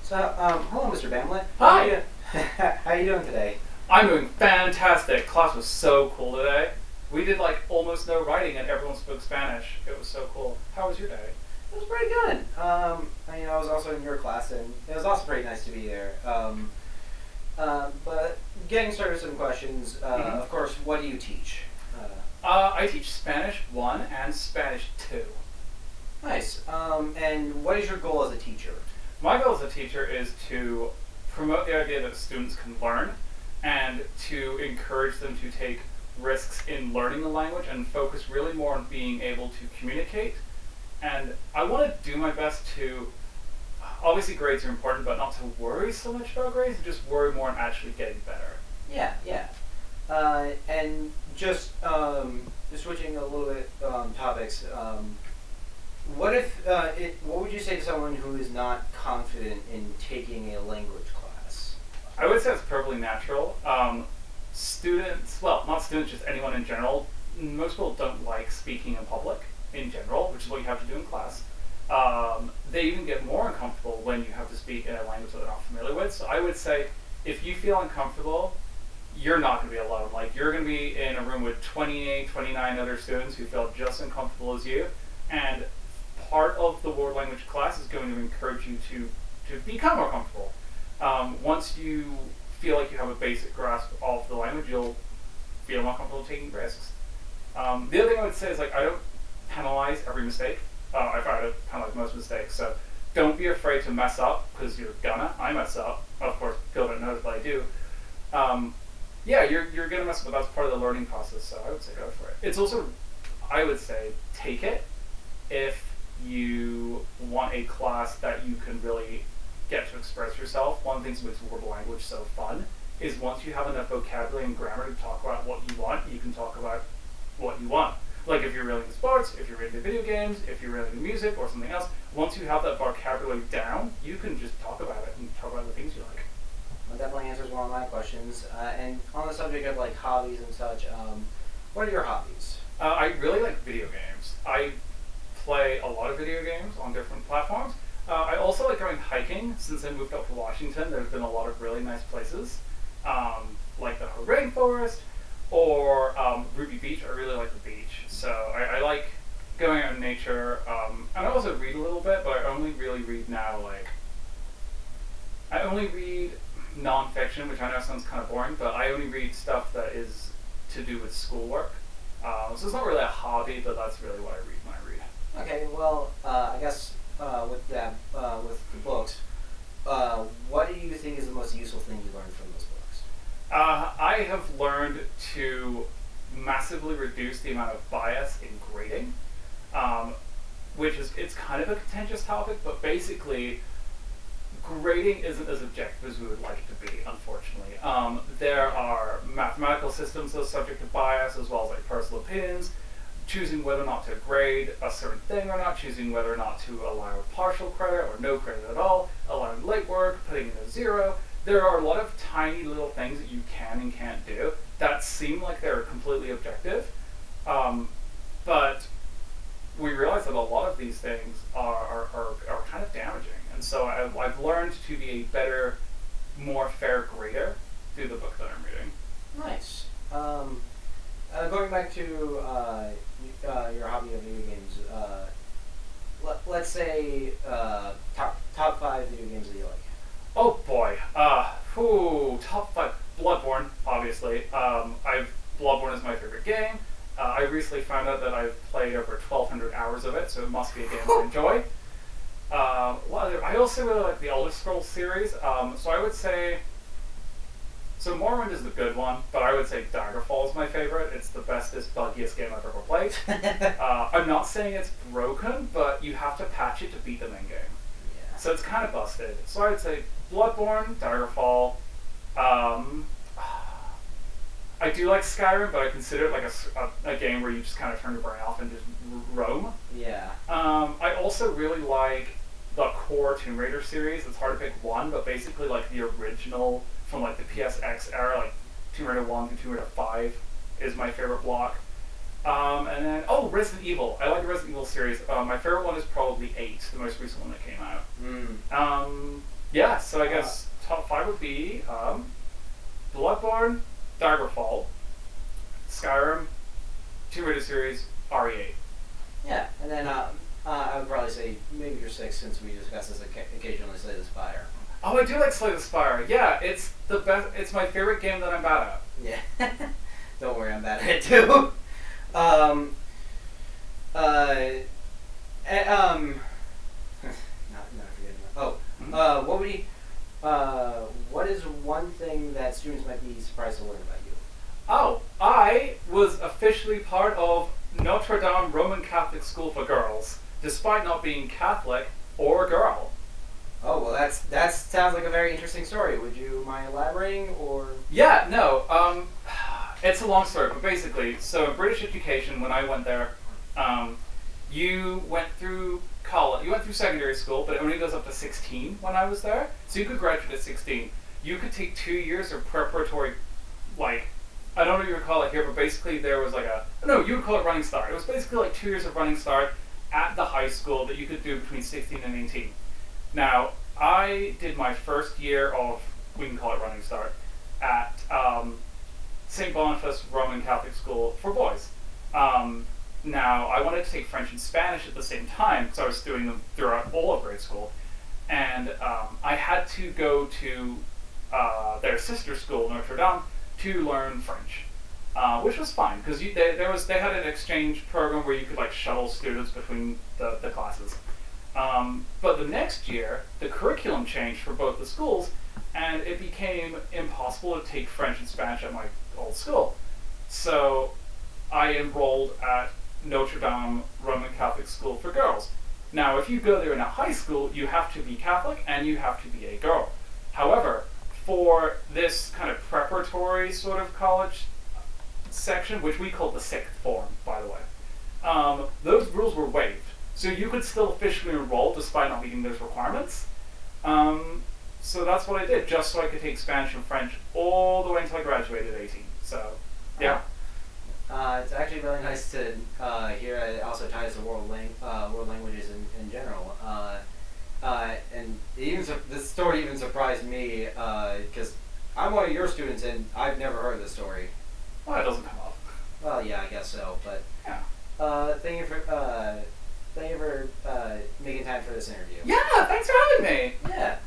Hello, Mr. Bamlett. Hi. How are you doing today? I'm doing fantastic. Class was so cool today. We did like almost no writing and everyone spoke Spanish. It was so cool. How was your day? It was pretty good. I was also in your class, and it was also pretty nice to be there. But getting started with some questions. Of course, what do you teach? I teach Spanish 1 and Spanish 2. Nice. And what is your goal as a teacher? My goal as a teacher is to promote the idea that students can learn and to encourage them to take risks in learning the language and focus really more on being able to communicate. And I want to do my best to, obviously grades are important, but not to worry so much about grades, just worry more on actually getting better. Yeah. And just switching a little bit topics. What would you say to someone who is not confident in taking a language class? I would say it's perfectly natural. Students, well, not students, just anyone in general, most people don't like speaking in public in general, which is what you have to do in class. They even get more uncomfortable when you have to speak in a language that they're not familiar with. So I would say, if you feel uncomfortable, you're not going to be alone. Like, you're going to be in a room with 28, 29 other students who feel just as uncomfortable as you, and part of the world language class is going to encourage you to become more comfortable. Once you feel like you have a basic grasp of the language, you'll feel more comfortable taking risks. The other thing I would say is, like, I don't penalize every mistake. I try to penalize most mistakes, so don't be afraid to mess up, because you're gonna. I mess up. Of course, people don't notice, but I do. You're gonna mess up, but that's part of the learning process, so I would say go for it. It's also, I would say, take it if you want a class that you can really get to express yourself. One of the things that makes world language so fun is once you have enough vocabulary and grammar to talk about what you want, you can talk about what you want. Like, if you're really into sports, if you're really into video games, if you're really into music or something else, once you have that vocabulary down, you can just talk about it and talk about the things you like. That definitely answers one of my questions. And on the subject of like hobbies and such, what are your hobbies? I really like video games. I play a lot of video games on different platforms. I also like going hiking. Since I moved up to Washington, there's been a lot of really nice places, like the rainforest or Ruby Beach. I really like the beach. So I like going out in nature. And I also read a little bit, but I only really read now, I only read nonfiction, which I know sounds kind of boring, but I only read stuff that is to do with schoolwork. So it's not really a hobby, but that's really what I read when I read. Okay, well, I guess with that, with the books, what do you think is the most useful thing you learned from those books? I have learned to massively reduce the amount of bias in grading, it's kind of a contentious topic, but basically, grading isn't as objective as we would like it to be, unfortunately. There are mathematical systems that are subject to bias, as well as like personal opinions, choosing whether or not to grade a certain thing or not, choosing whether or not to allow partial credit or no credit at all, allowing late work, putting in a 0. There are a lot of tiny little things that you can and can't do that seem like they're completely objective, but we realize that a lot of these things are kind of damaging. And so I've learned to be a better, more fair grader through the book that I'm reading. Nice. Going back to your hobby of video games, let's say top 5 video games that you like. Oh boy. Top 5. Bloodborne, obviously. Bloodborne is my favorite game. I recently found out that I've played over 1,200 hours of it, so it must be a game I enjoy. I also really like the Elder Scrolls series, so I would say, so Morrowind is the good one, but I would say Daggerfall is my favorite. It's the bestest, buggiest game I've ever played. I'm not saying it's broken, but you have to patch it to beat the main game. Yeah. So it's kind of busted. So I would say Bloodborne, Daggerfall. I do like Skyrim, but I consider it like a game where you just kind of turn your brain off and just roam. Yeah. I also really like the core Tomb Raider series. It's hard to pick one, but basically like the original from like the PSX era, like Tomb Raider 1 through Tomb Raider 5 is my favorite block. And then, Resident Evil. I like the Resident Evil series. My favorite one is probably 8, the most recent one that came out. Mm. So I guess top 5 would be Bloodborne, Daggerfall, Skyrim, Tomb Raider series, RE8. Yeah, and then I would probably say maybe your 6 since we discuss this occasionally. Slay the Spire. Oh, I do like Slay the Spire. Yeah, it's the best. It's my favorite game that I'm bad at. Yeah, don't worry, I'm bad at it too. Not forgetting that. Oh, what would he? What is one thing that students might be surprised to learn about you? Oh, I was officially part of Notre Dame Roman Catholic School for Girls, despite not being Catholic or a girl. Oh well, that sounds like a very interesting story. Would you mind elaborating, or? Yeah, no. It's a long story, but basically, so in British education, when I went there, you went through college, you went through secondary school, but it only goes up to 16 when I was there. So you could graduate at 16. You could take 2 years of preparatory, like, I don't know what you would call it here, but basically there was like you would call it Running Start. It was basically like 2 years of Running Start at the high school that you could do between 16 and 18. Now, I did my first year of, we can call it Running Start, at St. Boniface Roman Catholic School for boys. Now, I wanted to take French and Spanish at the same time, because I was doing them throughout all of grade school. And I had to go to their sister school, Notre Dame, to learn French, which was fine, because they had an exchange program where you could like shuttle students between the classes. But the next year, the curriculum changed for both the schools, and it became impossible to take French and Spanish at my old school. So I enrolled at Notre Dame Roman Catholic School for Girls. Now, if you go there in a high school, you have to be Catholic and you have to be a girl. However, for this kind of preparatory sort of college section, which we call the sixth form, by the way, those rules were waived. So you could still officially enroll despite not meeting those requirements. So that's what I did, just so I could take Spanish and French all the way until I graduated at 18. So, yeah. It's actually really nice to hear. It also ties to world languages in general. And this story even surprised me because I'm one of your students and I've never heard this story. Well, it doesn't come up. Well, yeah, I guess so. But thank you for making time for this interview. Yeah, thanks for having me. Yeah.